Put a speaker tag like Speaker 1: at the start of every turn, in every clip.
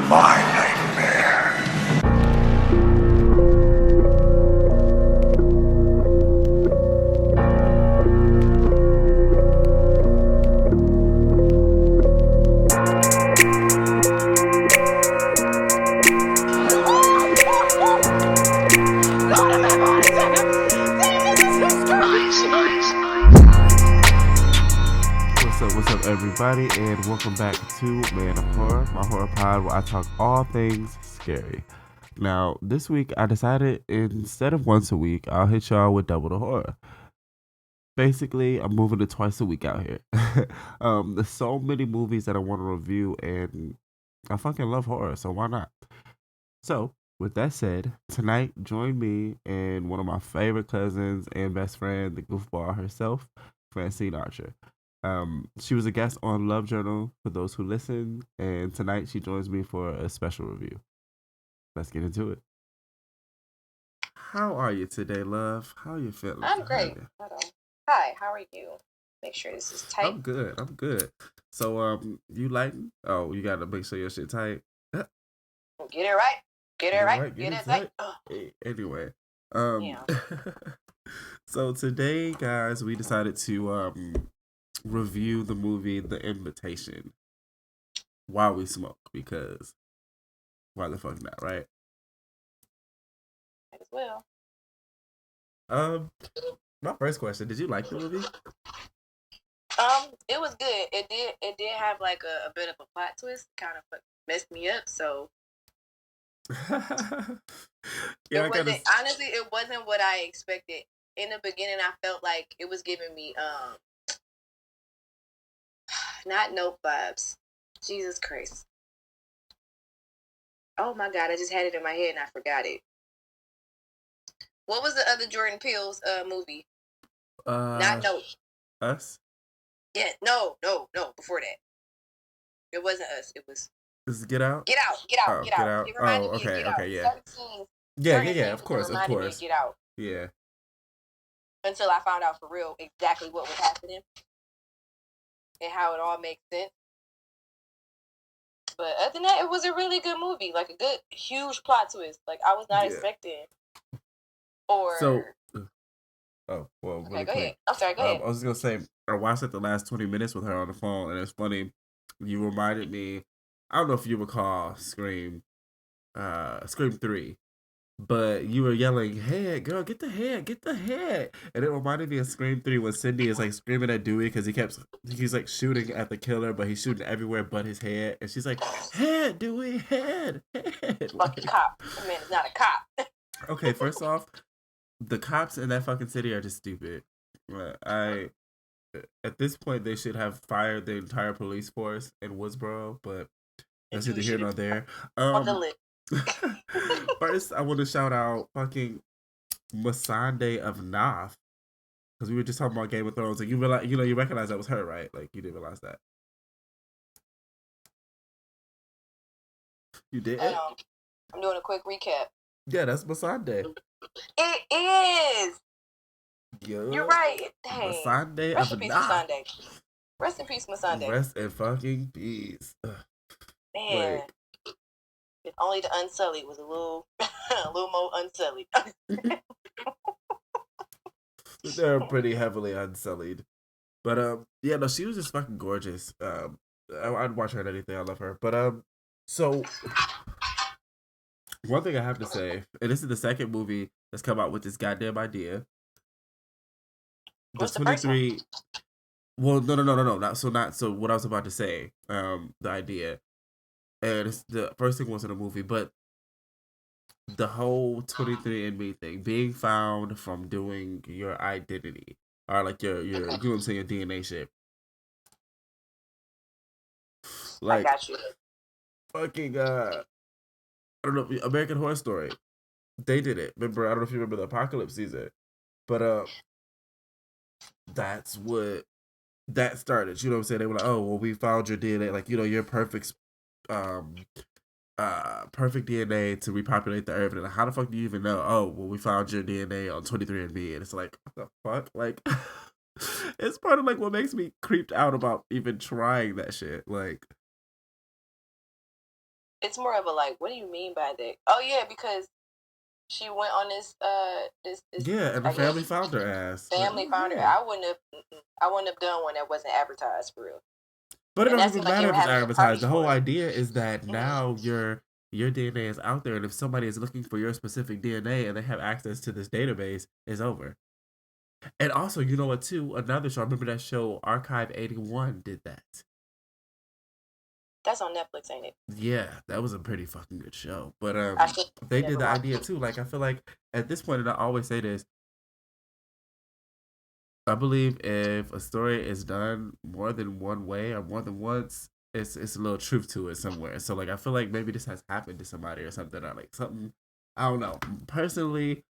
Speaker 1: My nightmare.
Speaker 2: What's up, everybody, and welcome back to Man of Horror, my horror pod where I talk all things scary. Now, this week I decided instead of once a week, I'll hit y'all with double the horror. Basically, I'm moving to twice a week out here. There's so many movies that I want to review, and I fucking love horror, so why not? So, with that said, tonight, join me and one of my favorite cousins and best friend, the goofball herself, Francine Archer. She was a guest on Love Journal for those who listen, and tonight she joins me for a special review. Let's get into it. How are you today, love? How are you feeling?
Speaker 3: I'm great. Hi, how are you? Make sure this is tight.
Speaker 2: I'm good. So, you lighting? Oh, you gotta make sure your shit tight.
Speaker 3: Get it right. Get it tight.
Speaker 2: Anyway,
Speaker 3: Yeah.
Speaker 2: So today, guys, we decided to review the movie The Invitation while we smoke, because why the fuck not, right?
Speaker 3: Might as well.
Speaker 2: My first question: did you like the movie?
Speaker 3: It was good. It did have like a bit of a plot twist, kind of messed me up. So
Speaker 2: yeah,
Speaker 3: honestly, it wasn't what I expected. In the beginning, I felt like it was giving me not Nope vibes. Jesus Christ. Oh my God, I just had it in my head and I forgot it. What was the other Jordan Peele's movie? Not Nope.
Speaker 2: Us?
Speaker 3: Yeah, no, before that. It wasn't Us, it was...
Speaker 2: Is it Get Out?
Speaker 3: Get Out. It reminded me of Get Out.
Speaker 2: Yeah. Yeah, of course.
Speaker 3: Me of Get Out.
Speaker 2: Yeah.
Speaker 3: Until I found out for real exactly what was happening and how it all makes sense. But other than that, it was a really good movie. Like a good, huge plot twist. Like I was not expecting.
Speaker 2: Oh, well,
Speaker 3: okay, go ahead. I'm sorry, go ahead.
Speaker 2: I was just going to say, I watched it the last 20 minutes with her on the phone, and it's funny. You reminded me, I don't know if you recall Scream 3, but you were yelling, "Head, girl, get the head." And it reminded me of Scream 3 when Cindy is like screaming at Dewey because he's like shooting at the killer, but he's shooting everywhere but his head. And she's like, "Head, Dewey, head."
Speaker 3: Fucking cop. That man is not a cop.
Speaker 2: Okay, first off, the cops in that fucking city are just stupid. At this point, they should have fired the entire police force in Woodsboro, but that's neither here nor there.
Speaker 3: On the list.
Speaker 2: First, I want to shout out fucking Masande of Nath, because we were just talking about Game of Thrones, and you realize, you recognize that was her, right? Like, you didn't realize that. You did?
Speaker 3: I'm doing a quick recap.
Speaker 2: Yeah, that's Masande.
Speaker 3: It is.
Speaker 2: Yeah.
Speaker 3: You're right. Dang.
Speaker 2: Masande
Speaker 3: Rest
Speaker 2: of
Speaker 3: in peace,
Speaker 2: Nath.
Speaker 3: Masande. Rest in peace, Masande.
Speaker 2: Rest in fucking peace.
Speaker 3: Man. If only the Unsullied was a little more unsullied.
Speaker 2: They're pretty heavily unsullied. But yeah, no, she was just fucking gorgeous. I'd watch her at anything. I love her. But so one thing I have to say, and this is the second movie that's come out with this goddamn idea.
Speaker 3: What's the 23.
Speaker 2: Well, no. Not so. What I was about to say, the idea, and the first thing wasn't a movie, but the whole 23andMe thing, being found from doing your identity, or like your you know what I'm saying, your DNA shit. Like,
Speaker 3: I got you.
Speaker 2: Fucking I don't know, American Horror Story. They did it. Remember, I don't know if you remember the apocalypse season, but that's what that started. You know what I'm saying? They were like, "Oh, well, we found your DNA. Like, your perfect DNA to repopulate the earth." And how the fuck do you even know? Oh, well, we found your DNA on 23andMe, and it's like, what the fuck? Like, it's part of like what makes me creeped out about even trying that shit. Like,
Speaker 3: It's more of a like, what do you mean by that? Oh yeah, because she went on this
Speaker 2: yeah, and the family found her ass.
Speaker 3: Family found her.
Speaker 2: Yeah.
Speaker 3: I wouldn't have done one that wasn't advertised for real.
Speaker 2: But it
Speaker 3: And
Speaker 2: doesn't
Speaker 3: that's
Speaker 2: even
Speaker 3: like they
Speaker 2: matter
Speaker 3: were
Speaker 2: if it's
Speaker 3: having a
Speaker 2: advertised.
Speaker 3: party
Speaker 2: The whole
Speaker 3: for it.
Speaker 2: idea is that now your DNA is out there, and if somebody is looking for your specific DNA and they have access to this database, it's over. And also, you know what? Too, another show. I remember that show, Archive 81, did that.
Speaker 3: That's on Netflix, ain't it?
Speaker 2: Yeah, that was a pretty fucking good show. But they did the idea too. Like, I feel like at this point, and I always say this, I believe if a story is done more than one way or more than once, it's a little truth to it somewhere. So like I feel like maybe this has happened to somebody or something, or like something. I don't know. Personally,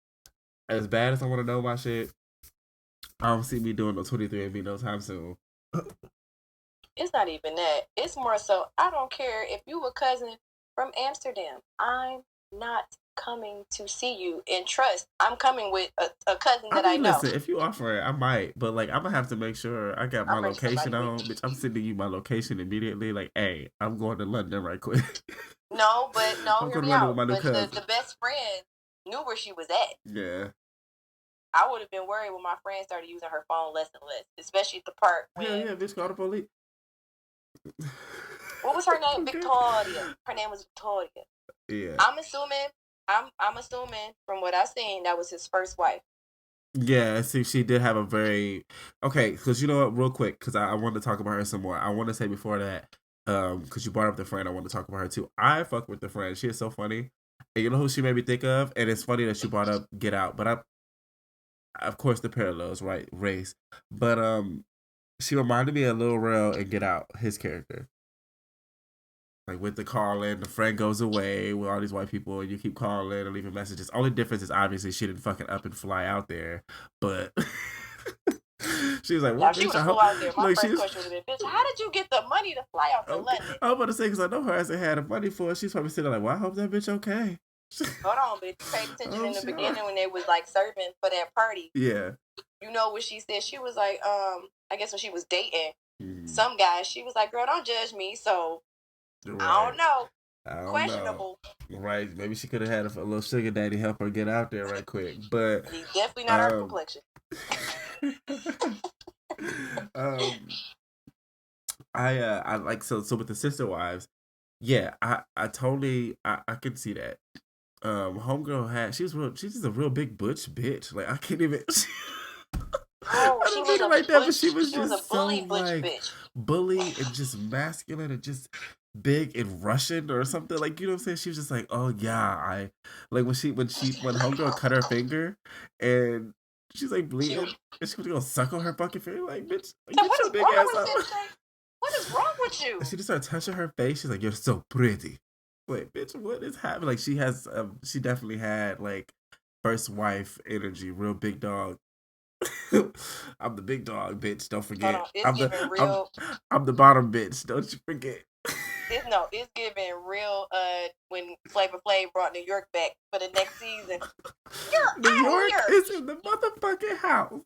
Speaker 2: as bad as I want to know my shit, I don't see me doing no 23andMe no time soon.
Speaker 3: It's not even that. It's more so, I don't care if you a cousin from Amsterdam. I'm not coming to see you. And trust, I'm coming with a cousin that I know.
Speaker 2: Listen, if you offer it, I might. But like, I'm gonna have to make sure I got my location on. Bitch, I'm sending you my location immediately. Like, hey, I'm going to London right quick.
Speaker 3: No,
Speaker 2: I'm
Speaker 3: hear
Speaker 2: going
Speaker 3: me
Speaker 2: to London
Speaker 3: out.
Speaker 2: with my new cousin.
Speaker 3: The best friend knew where she was at.
Speaker 2: Yeah.
Speaker 3: I would have been worried when my friend started using her phone less and less, especially the part when.
Speaker 2: Yeah, bitch, call the police.
Speaker 3: What was her name? Okay. Victoria. Her name was Victoria.
Speaker 2: Yeah.
Speaker 3: I'm assuming from what I've seen that was his first wife.
Speaker 2: Yeah, see, she did have a very okay. Because you know what, real quick, because I wanted to talk about her some more. I want to say before that, because you brought up the friend, I want to talk about her too. I fuck with the friend. She is so funny, and you know who she made me think of. And it's funny that she brought up Get Out, but of course, the parallels, right? Race, but she reminded me of Lil Rel and Get Out, his character. Like with the calling, the friend goes away with all these white people, and you keep calling and leaving messages. Only difference is obviously she didn't fucking up and fly out there, but she was like, "Well,
Speaker 3: she was out there." My first question would have been, "Bitch, how did you get the money to fly out to London?"
Speaker 2: I was about to say because I know her hasn't had the money for it. She's probably sitting there like, "Well, I hope that bitch okay."
Speaker 3: Hold on, bitch. You paid attention in the beginning when they was like serving for that party.
Speaker 2: Yeah.
Speaker 3: You know what she said? She was like, I guess when she was dating some guy, she was like, "Girl, don't judge me." So. Right. I don't know. Questionable.
Speaker 2: Know. Right. Maybe she could have had a little sugar daddy help her get out there right quick. But
Speaker 3: he's definitely not her complexion.
Speaker 2: I like so with the sister wives, yeah, I totally I can see that. Homegirl she's just a real big butch bitch. Like I can't even
Speaker 3: Oh,
Speaker 2: I don't mean it like that, but she was just
Speaker 3: a bully
Speaker 2: so
Speaker 3: butch
Speaker 2: like
Speaker 3: bitch.
Speaker 2: Bully and just masculine and just big and Russian or something. Like, you know what I'm saying? She was just like, oh yeah, I like when homegirl cut her finger and she's like bleeding and she was gonna suck on her fucking finger. Like, bitch, like, get your big ass up.
Speaker 3: What is wrong with you?
Speaker 2: And she just started touching her face. She's like, you're so pretty. Wait, bitch, what is happening? Like, she definitely had like first wife energy, real big dog. I'm the big dog, bitch. Don't forget. I'm the bottom bitch. Don't you forget.
Speaker 3: It's giving real. When Flavor Flav brought New York back for the next season.
Speaker 2: New York is in the motherfucking house.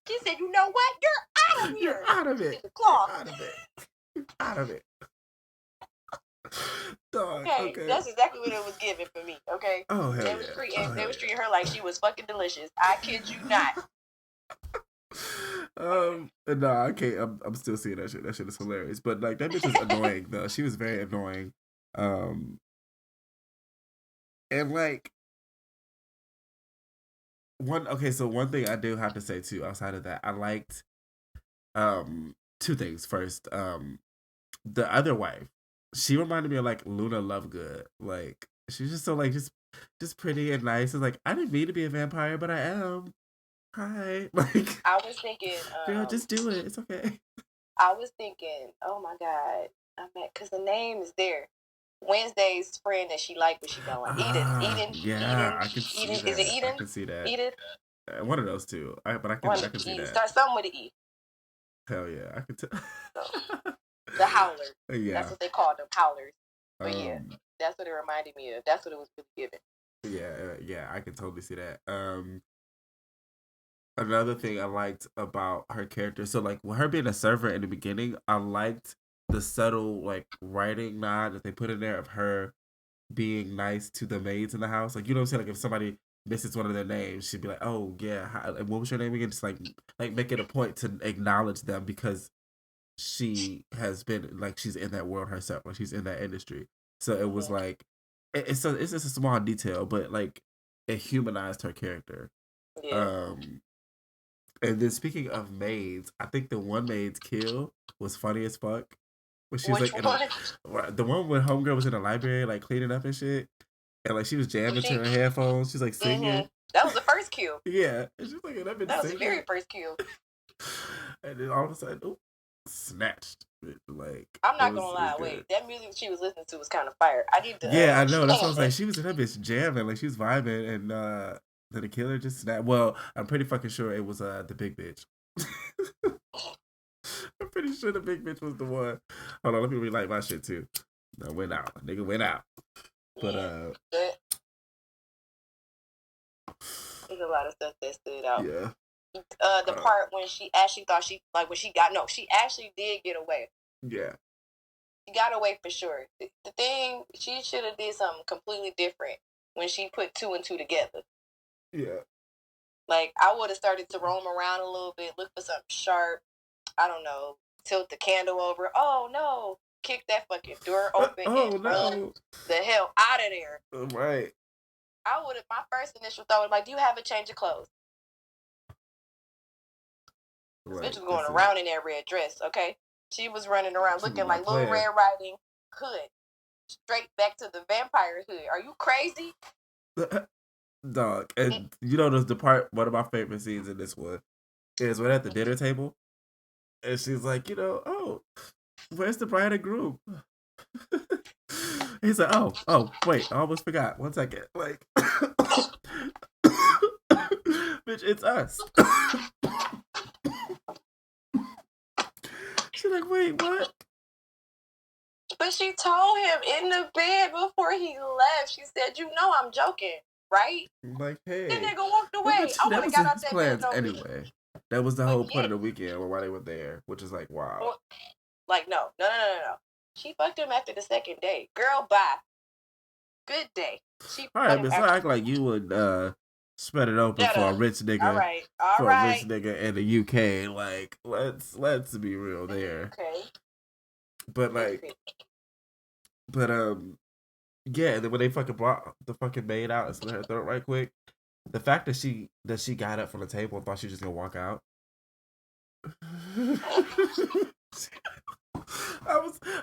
Speaker 3: She said, "You know what? You're out of here.
Speaker 2: You're out of it. You're out of it. Dog, okay.
Speaker 3: That's exactly what it was giving for me. Okay.
Speaker 2: Oh hell
Speaker 3: they was treating her like she was fucking delicious. I kid you not.
Speaker 2: No, I can't. I'm still seeing that shit. That shit is hilarious. But like that bitch was annoying though. She was very annoying. And like one thing I do have to say too, outside of that, I liked two things. First, the other wife, she reminded me of like Luna Lovegood. Like she's just so like just pretty and nice. It's like I didn't mean to be a vampire, but I am. Hi. Like
Speaker 3: I was thinking,
Speaker 2: girl, just do it. It's okay.
Speaker 3: I was thinking, oh my god, I'm at because the name is there. Wednesday's friend that she liked, but she don't like Eden.
Speaker 2: Yeah, I can see that.
Speaker 3: Is it Eden?
Speaker 2: I can see that.
Speaker 3: Eden.
Speaker 2: One of those two. I can see that.
Speaker 3: Start something with an E.
Speaker 2: Hell yeah, I can tell.
Speaker 3: The Howler.
Speaker 2: Yeah,
Speaker 3: that's what they called them, Howlers. But yeah, that's what it reminded me of. That's what it was really giving.
Speaker 2: Yeah, I can totally see that. Another thing I liked about her character, so like with her being a server in the beginning, I liked the subtle like writing nod that they put in there of her being nice to the maids in the house. Like, you know what I'm saying? Like, if somebody misses one of their names, she'd be like, "Oh yeah, what was your name again?" Just like make it a point to acknowledge them because she has been like she's in that world herself, like she's in that industry. So it was like it's just a small detail, but like it humanized her character.
Speaker 3: Yeah.
Speaker 2: And then speaking of maids, I think the one maid's kill was funny as fuck. When she was
Speaker 3: Which
Speaker 2: like
Speaker 3: one?
Speaker 2: the one when homegirl was in the library like cleaning up and shit, and like she was jamming to her headphones. She's like singing.
Speaker 3: That was the first kill.
Speaker 2: Yeah, and she's like, and I've been
Speaker 3: That was
Speaker 2: singing.
Speaker 3: the very first kill.
Speaker 2: And then all of a sudden, oh, snatched. Like,
Speaker 3: I'm not gonna lie. Wait, that music she was listening to was kind of fire. I need to.
Speaker 2: Yeah, I know. That's what I was like. She was in that bitch jamming, like she was vibing, and then the killer just snapped. Well, I'm pretty fucking sure it was the big bitch. I'm pretty sure the big bitch was the one. Hold on, let me relight my shit too. No, went out. Nigga went out. But
Speaker 3: there's a lot of stuff that stood out.
Speaker 2: Yeah.
Speaker 3: The part when she actually thought she actually did get away.
Speaker 2: Yeah.
Speaker 3: She got away for sure. The thing, she should have did something completely different when she put 2 and 2 together.
Speaker 2: Yeah.
Speaker 3: Like, I would have started to roam around a little bit, look for something sharp. I don't know, tilt the candle over. Oh no! Kick that fucking door open and run the hell out of there.
Speaker 2: Right.
Speaker 3: I would have. My first initial thought was like, "Do you have a change of clothes?" This bitch was going around in that red dress. Okay, she was running around looking like Little Red Riding Hood, straight back to the vampire hood. Are you crazy?
Speaker 2: Dog, and you know the part. One of my favorite scenes in this one is when at the dinner table, and she's like, oh, where's the bride and groom? He's like, oh, wait, I almost forgot. 1 second, like, bitch, it's us. She's like, wait, what?
Speaker 3: But she told him in the bed before he left. She said, "You know I'm joking, right?"
Speaker 2: Like, hey.
Speaker 3: The nigga walked away.
Speaker 2: Well, that was his plans anyway. That was the whole point of the weekend or why they were there, which is like, wow.
Speaker 3: Well, like, no. She fucked him after the second day. Girl, bye. Good day.
Speaker 2: All right, but it's not act like you would spread it open for a rich nigga.
Speaker 3: All right.
Speaker 2: A rich nigga in the UK. Like, let's be real there.
Speaker 3: Okay.
Speaker 2: But yeah, and then when they fucking brought the fucking maid out and slit her throat right quick, the fact that she got up from the table and thought she was just gonna walk out.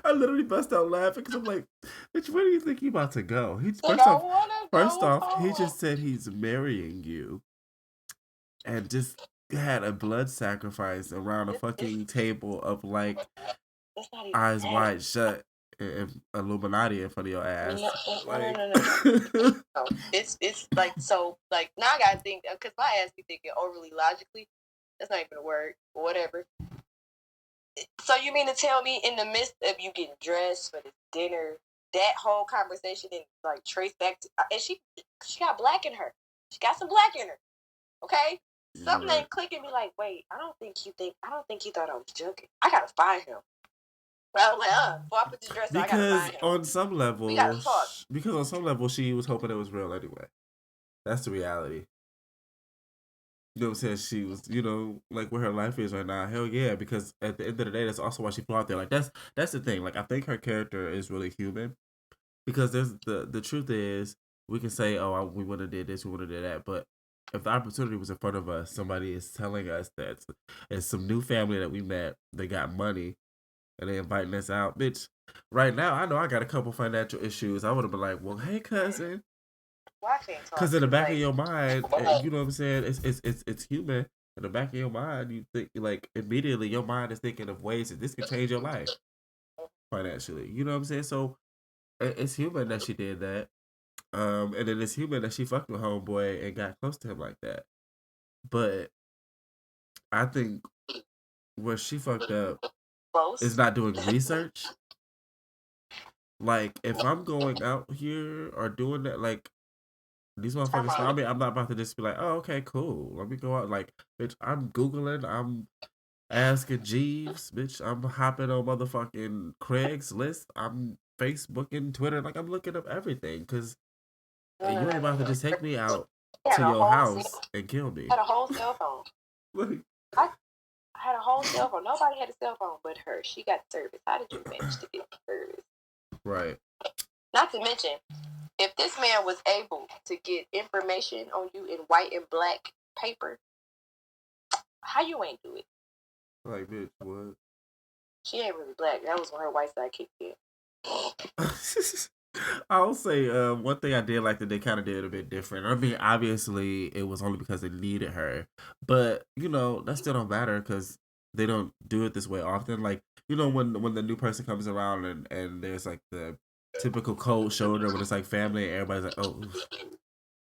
Speaker 2: I literally bust out laughing because I'm like, bitch, where do you think you about to go? First off, he just said he's marrying you, and just had a blood sacrifice around a fucking table of like eyes wide shut and Illuminati in front of your ass.
Speaker 3: No. It's like, so like now I gotta think, because my ass be thinking overly logically. That's not even a word, or whatever. So you mean to tell me in the midst of you getting dressed for the dinner, that whole conversation and like trace back to, and she got black in her. She got some black in her. Okay? Something ain't clicking me like, wait, I don't think he thought I was joking. I gotta find him. Well, before I put this dress on, I gotta find him.
Speaker 2: On some level,
Speaker 3: we gotta talk.
Speaker 2: Because on some level she was hoping it was real anyway. That's the reality. You know what I'm saying? She was, like where her life is right now. Hell yeah, because at the end of the day, that's also why she flew out there. Like that's the thing. Like I think her character is really human, because there's the truth is we can say, oh, we would have did this, we would have did that, but if the opportunity was in front of us, somebody is telling us that it's some new family that we met, they got money, and they inviting us out, bitch. Right now, I know I got a couple financial issues. I would have been like, well, hey, cousin. Because in the back of your mind, you know what I'm saying? It's human. In the back of your mind, you think like immediately your mind is thinking of ways that this could change your life financially. You know what I'm saying? So it's human that she did that. And then it's human that she fucked with homeboy and got close to him like that. But I think where she fucked up is not doing research. Like if I'm going out here or doing that, like. These motherfuckers, I'm not about to just be like, oh, okay, cool. Let me go out. Like, bitch, I'm Googling. I'm asking Jeeves. Bitch, I'm hopping on motherfucking Craigslist. I'm Facebook and Twitter. Like I'm looking up everything because
Speaker 3: No,
Speaker 2: you
Speaker 3: no,
Speaker 2: ain't
Speaker 3: no,
Speaker 2: about to
Speaker 3: no,
Speaker 2: just take
Speaker 3: no.
Speaker 2: me out
Speaker 3: I had
Speaker 2: to
Speaker 3: a
Speaker 2: your
Speaker 3: whole
Speaker 2: house
Speaker 3: cell,
Speaker 2: and kill me.
Speaker 3: had a whole cell phone.
Speaker 2: Like,
Speaker 3: I had a whole cell phone. Nobody had a cell phone but her. She got service. How did you manage to get service?
Speaker 2: right.
Speaker 3: Not to mention, if this man was able to get information on you in white and black paper, how you ain't do it?
Speaker 2: Like, bitch, what?
Speaker 3: She ain't really black. That was when her white side kicked in.
Speaker 2: I'll say one thing I did like that they kind of did a bit different. I mean, obviously it was only because they needed her, but you know that still don't matter because they don't do it this way often. Like you know when the new person comes around and there's like the typical cold shoulder when it's like family and everybody's like, oh,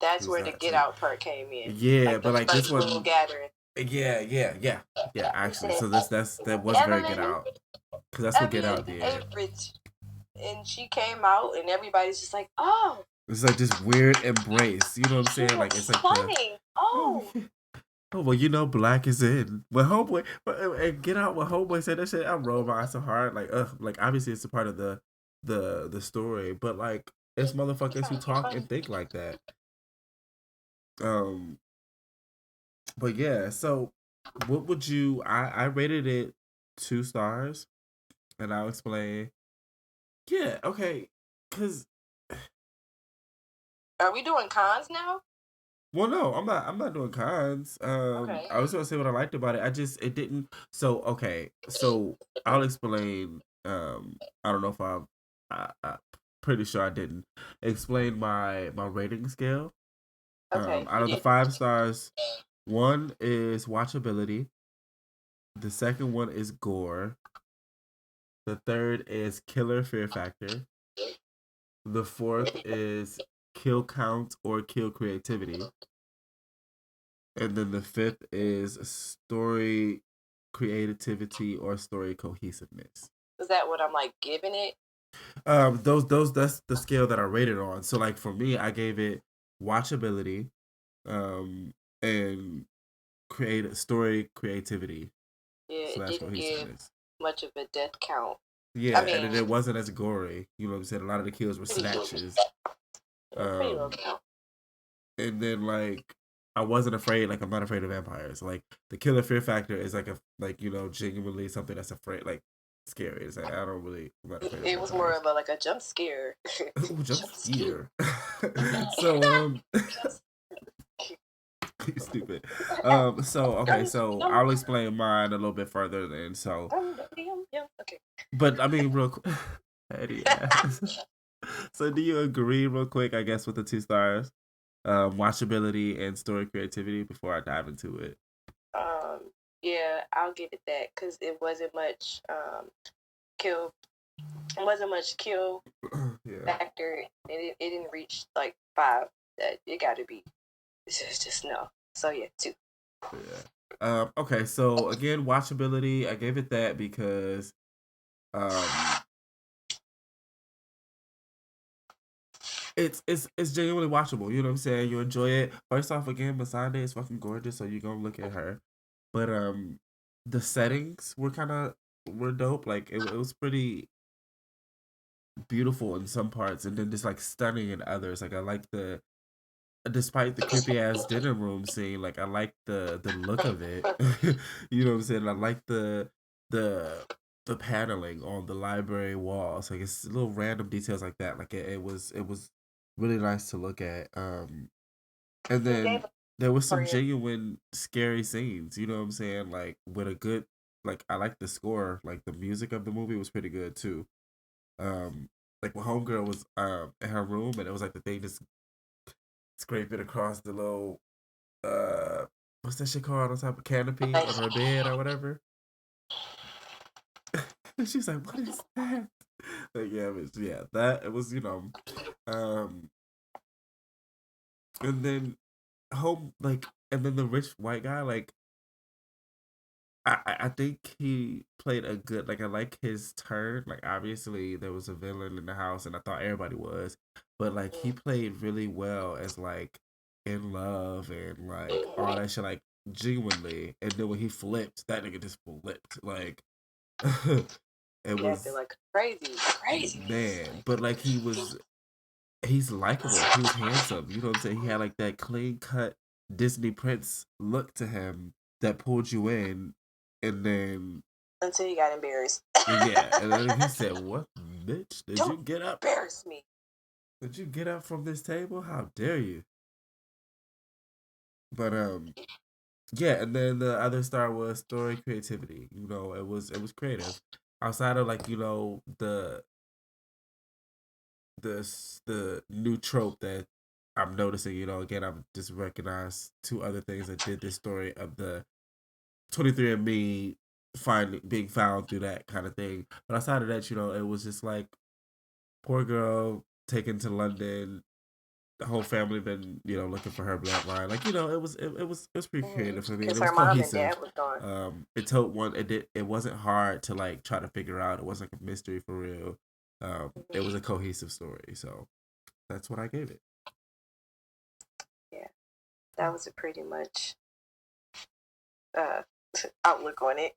Speaker 3: That's
Speaker 2: who's
Speaker 3: where the
Speaker 2: that?
Speaker 3: get out part came in.
Speaker 2: Yeah,
Speaker 3: Like the
Speaker 2: but like
Speaker 3: first
Speaker 2: this
Speaker 3: little
Speaker 2: one,
Speaker 3: gathering.
Speaker 2: yeah. Actually, so that was very Get
Speaker 3: Evelyn,
Speaker 2: Out because that's what Get
Speaker 3: Evelyn
Speaker 2: Out did.
Speaker 3: Averidge. And she came out, and everybody's just like, oh,
Speaker 2: It's like this weird embrace. You know what I'm
Speaker 3: she
Speaker 2: saying? Like
Speaker 3: was
Speaker 2: it's like the
Speaker 3: stunning.
Speaker 2: oh,
Speaker 3: Oh,
Speaker 2: yeah. Oh well, you know, black is in. When homeboy and Get Out, when homeboy said that shit, I rolled my eyes so hard. Like obviously it's a part of the story, but like it's motherfuckers who talk and think like that. Um, but yeah. So, what would you? I rated it 2 stars, and I'll explain. Yeah. Okay. Cause
Speaker 3: are we doing cons now?
Speaker 2: well, no, I'm not. I'm not doing cons.
Speaker 3: Okay.
Speaker 2: I was gonna say what I liked about it. It didn't. So okay. So I'll explain. I don't know if I pretty sure I didn't explain my rating scale.
Speaker 3: Okay.
Speaker 2: Out of the 5 stars, one is watchability. The second one is gore. The third is killer fear factor. The fourth is kill count or kill creativity. And then the fifth is story creativity or story cohesiveness.
Speaker 3: Is that what I'm like giving it?
Speaker 2: Those that's the scale that I rated on. So like for me, I gave it watchability, and create story creativity
Speaker 3: Yeah, it
Speaker 2: slash
Speaker 3: didn't give
Speaker 2: cohesiveness.
Speaker 3: much of a death count.
Speaker 2: Yeah,
Speaker 3: I
Speaker 2: and
Speaker 3: mean,
Speaker 2: it wasn't as gory. You know what I'm saying? A lot of the kills were
Speaker 3: pretty,
Speaker 2: snatches.
Speaker 3: pretty low
Speaker 2: Um,
Speaker 3: count.
Speaker 2: and then like I wasn't afraid. Like I'm not afraid of vampires. Like the killer fear factor is like a like you know genuinely something that's afraid like scary. It's like I don't really I'm not afraid of
Speaker 3: It was more
Speaker 2: vampires.
Speaker 3: of a like a jump scare.
Speaker 2: Ooh, jump
Speaker 3: Jump scare.
Speaker 2: scare. So you stupid. So okay, so I'll explain mine a little bit further then. So,
Speaker 3: Okay.
Speaker 2: but I mean, real quick, yeah. So, do you agree, real quick? I guess with the 2 stars, watchability and story creativity before I dive into it.
Speaker 3: Yeah, I'll give it that because it wasn't much kill. It wasn't much kill
Speaker 2: Yeah.
Speaker 3: factor. It didn't reach like 5. That it got to be. It's just no. So yeah, 2.
Speaker 2: Yeah. Okay, so again, watchability. I gave it that because um, it's genuinely watchable. You know what I'm saying? You enjoy it. First off, again, Masande is fucking gorgeous, so you're gonna look at her. But the settings were dope. Like it was pretty beautiful in some parts, and then just like stunning in others. Like I like the despite the creepy ass dinner room scene, like I like the look of it. You know what I'm saying? I like the the paneling on the library walls. Like it's little random details like that. Like it was really nice to look at. And then there was some genuine scary scenes. You know what I'm saying? Like with a good like I like the score. Like the music of the movie was pretty good too. Um, like when Homegirl was in her room and it was like the thing just scrape it across the little what's that shit called on top of canopy on her bed or whatever. She's like, what is that? Like yeah, it was, yeah, that it was, you know, um and then home like and then the rich white guy, like I think he played a good like I like his turn. Like obviously there was a villain in the house and I thought everybody was. But like he played really well as like in love and like all that shit like genuinely. And then when he flipped, that nigga just flipped. Like It
Speaker 3: He acted
Speaker 2: was
Speaker 3: like crazy.
Speaker 2: man, but like he's likable. He was handsome. You know what I'm saying? He had like that clean cut Disney Prince look to him that pulled you in, and then
Speaker 3: Until he got embarrassed.
Speaker 2: yeah, and then he said, "What, bitch? Did you
Speaker 3: Don't
Speaker 2: get up?
Speaker 3: embarrass me.
Speaker 2: Did you get up from this table? How dare you?" But yeah, and then the other star was story creativity. You know, it was creative. Outside of like the new trope that I'm noticing. You know, again, I've just recognized two other things that did this story of the 23andMe finding being found through that kind of thing. But outside of that, you know, it was just like poor girl taken to London. The whole family been looking for her bloodline. Like it was pretty creative for me, and
Speaker 3: Because
Speaker 2: it was
Speaker 3: her mom and
Speaker 2: cohesive.
Speaker 3: dad was gone.
Speaker 2: It told one. It wasn't hard to like try to figure out. It wasn't like a mystery for real. It was a cohesive story. So that's what I gave it.
Speaker 3: Yeah, that was a pretty much uh, outlook on it.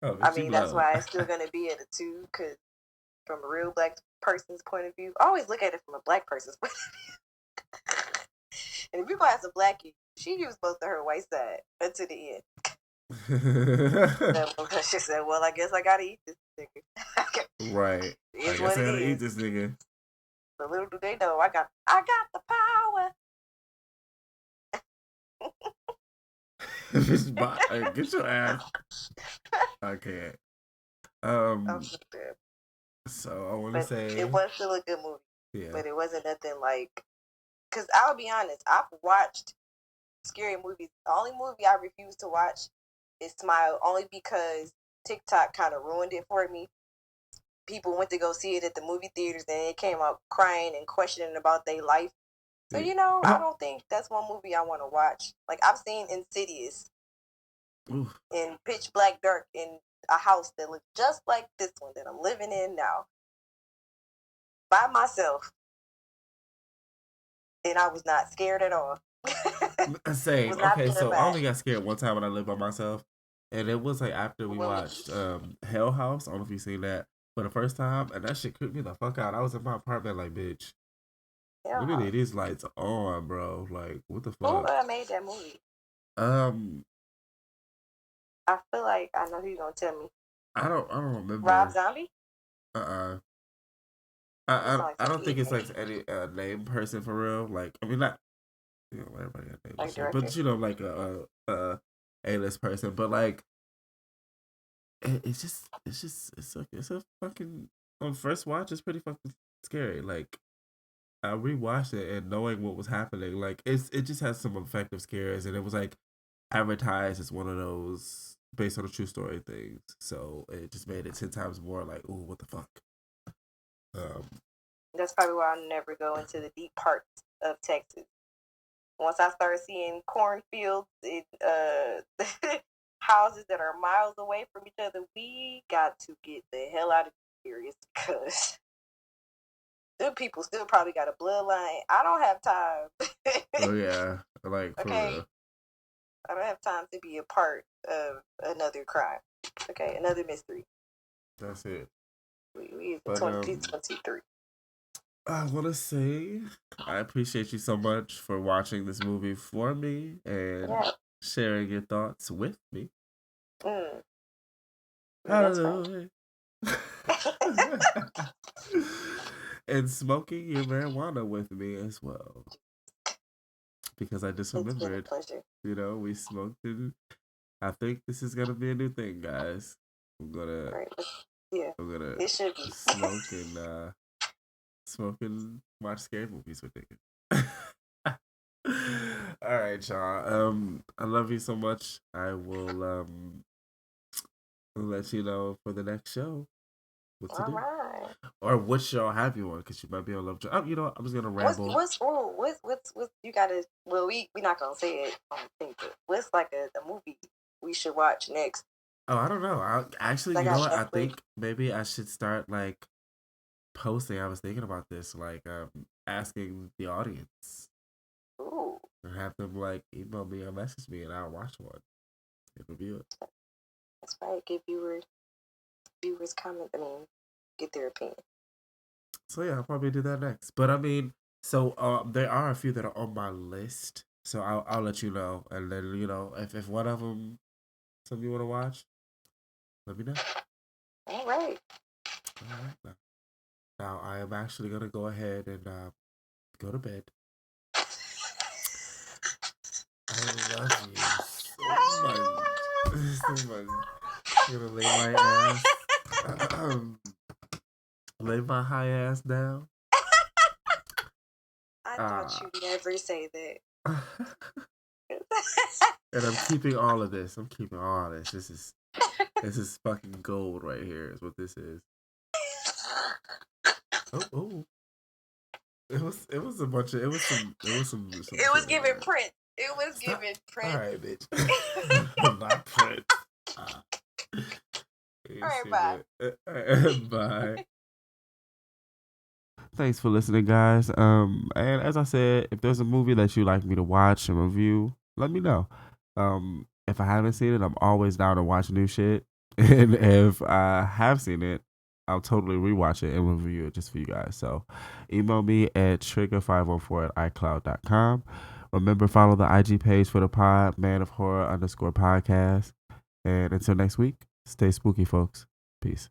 Speaker 2: Oh,
Speaker 3: I mean, that's why it's still gonna be at a 2, because from a real black person's point of view, I always look at it from a black person's point of view. And if you go as a blackie, she used both of her white side until the end. She said, "Well, I guess I gotta eat this nigga."
Speaker 2: Right.
Speaker 3: It
Speaker 2: I
Speaker 3: is
Speaker 2: guess
Speaker 3: what
Speaker 2: I
Speaker 3: it
Speaker 2: gotta eat
Speaker 3: is.
Speaker 2: this nigga.
Speaker 3: But little do they know, I got the power.
Speaker 2: Get your ass. I can't. So I want to
Speaker 3: But
Speaker 2: say,
Speaker 3: it was still a good movie.
Speaker 2: yeah.
Speaker 3: But it wasn't nothing like. Because I'll be honest, I've watched scary movies. The only movie I refuse to watch is Smile, only because TikTok kind of ruined it for me. People went to go see it at the movie theaters and they came out crying and questioning about their life. So,
Speaker 2: Yeah.
Speaker 3: I don't think that's one movie I want to watch. Like, I've seen Insidious
Speaker 2: Oof.
Speaker 3: in pitch black dark in a house that looked just like this one that I'm living in now by myself. And I was not scared at all.
Speaker 2: Same.
Speaker 3: Was not
Speaker 2: Okay, so I
Speaker 3: terrified.
Speaker 2: only got scared one time when I lived by myself, and it was like after we
Speaker 3: Well,
Speaker 2: watched Hell House. I don't know if you seen that for the first time, and that shit creeped me the fuck out. I was in my apartment like, bitch, we need to
Speaker 3: yeah.
Speaker 2: leave these lights on, bro. Like, what the
Speaker 3: Who
Speaker 2: fuck?
Speaker 3: made that movie?
Speaker 2: Um,
Speaker 3: I feel like I know who you're gonna tell me.
Speaker 2: I don't
Speaker 3: Rob
Speaker 2: remember.
Speaker 3: Zombie?
Speaker 2: Uh-uh.
Speaker 3: That sounds like
Speaker 2: I don't
Speaker 3: something
Speaker 2: think
Speaker 3: he'd
Speaker 2: it's like
Speaker 3: make.
Speaker 2: any name person for real. Like, I mean, not everybody got names and
Speaker 3: Like
Speaker 2: shit,
Speaker 3: director.
Speaker 2: but like a A-list person. But like, it's a fucking on first watch. It's pretty fucking scary. Like, I rewatched it and knowing what was happening, like it just has some effective scares, and it was like advertised as one of those based on a true story things. So it just made it 10 times more like, ooh, what the fuck. Um,
Speaker 3: That's probably why I'll never go into the deep parts of Texas. Once I start seeing cornfields and houses that are miles away from each other, we got to get the hell out of here because them people still probably got a bloodline. I don't have time.
Speaker 2: oh yeah, like for
Speaker 3: Okay,
Speaker 2: real.
Speaker 3: I don't have time to be a part of another crime. Okay, another mystery.
Speaker 2: That's it.
Speaker 3: We is in
Speaker 2: But
Speaker 3: 2023.
Speaker 2: I want to say I appreciate you so much for watching this movie for me and
Speaker 3: Yeah.
Speaker 2: sharing your thoughts with me.
Speaker 3: Mm, that's
Speaker 2: Hallelujah. And smoking your marijuana with me as well. Because I just
Speaker 3: It's been a
Speaker 2: remembered,
Speaker 3: pleasure.
Speaker 2: we smoked and I think this is gonna be a new thing, guys. I'm gonna
Speaker 3: Right. Yeah,
Speaker 2: I'm gonna
Speaker 3: it should be.
Speaker 2: smoke and watch scary movies with niggas. All right, y'all. I love you so much. I will let you know for the next show what to
Speaker 3: All
Speaker 2: do.
Speaker 3: right.
Speaker 2: Or what show have you on? Because you might be on Love. You know what? I'm just gonna ramble.
Speaker 3: What's you gotta? Well, we not gonna say it on the thing, but what's like a movie we should watch next?
Speaker 2: Oh, I don't know. Actually,
Speaker 3: I
Speaker 2: you know
Speaker 3: got
Speaker 2: what? I
Speaker 3: Netflix.
Speaker 2: think maybe I should start like posting. I was thinking about this, like asking the audience
Speaker 3: Ooh,
Speaker 2: and have them like email me or message me, and I'll watch one and review it.
Speaker 3: that's right. Give viewers viewers comment. I mean, get their opinion.
Speaker 2: So yeah, I'll probably do that next. But I mean, so there are a few that are on my list. So I'll let you know, and then if one of them something you want to watch, let me know.
Speaker 3: All right.
Speaker 2: All right. Now I am actually gonna go ahead and go to bed. I love you so much, so much. I'm gonna lay my ass, lay my high ass down.
Speaker 3: I thought you'd never say that.
Speaker 2: And I'm keeping all of this. I'm keeping all of this. This is fucking gold right here. Is what this is. Oh. It was a bunch of it was some
Speaker 3: It was giving print. It was
Speaker 2: Stop.
Speaker 3: giving print.
Speaker 2: All right, bitch. Not print.
Speaker 3: All right, bye.
Speaker 2: All right, bye. Thanks for listening, guys. And as I said, if there's a movie that you'd like me to watch and review, let me know. If I haven't seen it, I'm always down to watch new shit. And if I have seen it, I'll totally rewatch it and review it just for you guys. So email me at trigger514@icloud.com. Remember, follow the IG page for the pod, Man of Horror _podcast. And until next week, stay spooky, folks. Peace.